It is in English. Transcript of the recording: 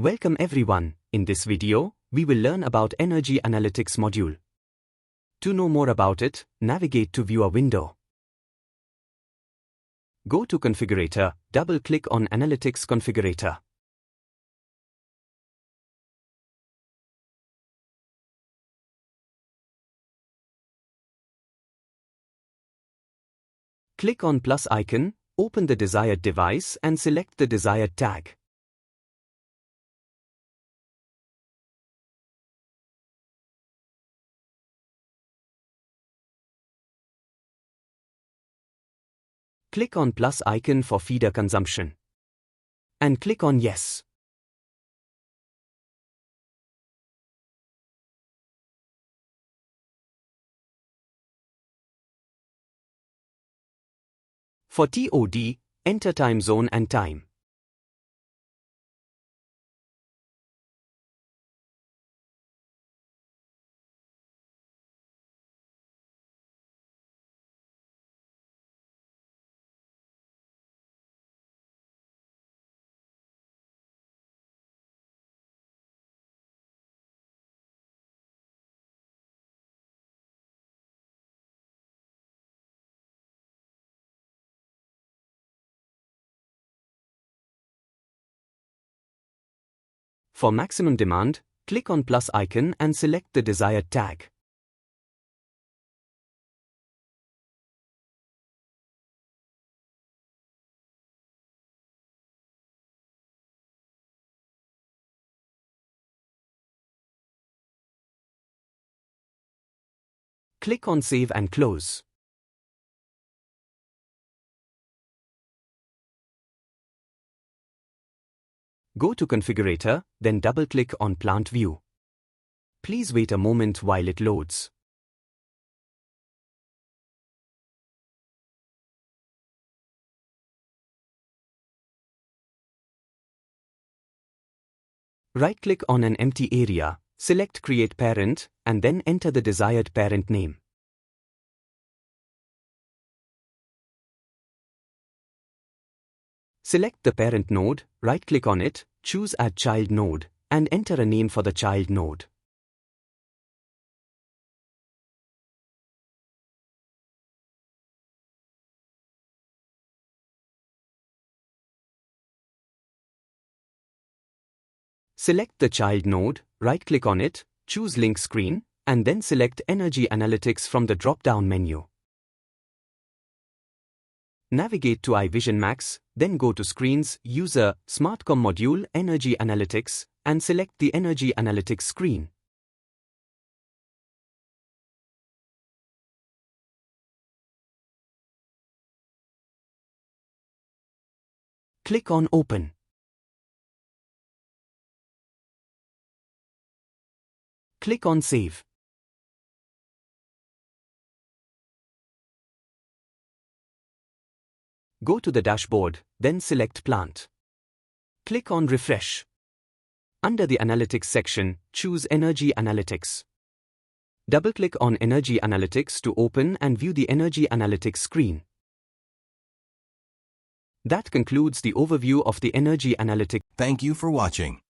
Welcome everyone. In this video, we will learn about Energy Analytics module. To know more about it, navigate to Viewer window. Go to Configurator, double-click on Analytics Configurator. Click on plus icon, open the desired device and select the desired tag. Click on plus icon for feeder consumption. And click on Yes. For TOD, enter time zone and time. For maximum demand, click on plus icon and select the desired tag. Click on Save and Close. Go to Configurator, then double-click on Plant View. Please wait a moment while it loads. Right-click on an empty area, select Create Parent, and then enter the desired parent name. Select the parent node, right-click on it, choose Add Child Node, and enter a name for the child node. Select the child node, right-click on it, choose Link Screen, and then select Energy Analytics from the drop-down menu. Navigate to iVision Max, then go to Screens, User, SmartComm Module, Energy Analytics, and select the Energy Analytics screen. Click on Open. Click on Save. Go to the dashboard, then select Plant. Click on Refresh. Under the Analytics section, choose Energy Analytics. Double-click on Energy Analytics to open and view the Energy Analytics screen. That concludes the overview of the Energy Analytics. Thank you for watching.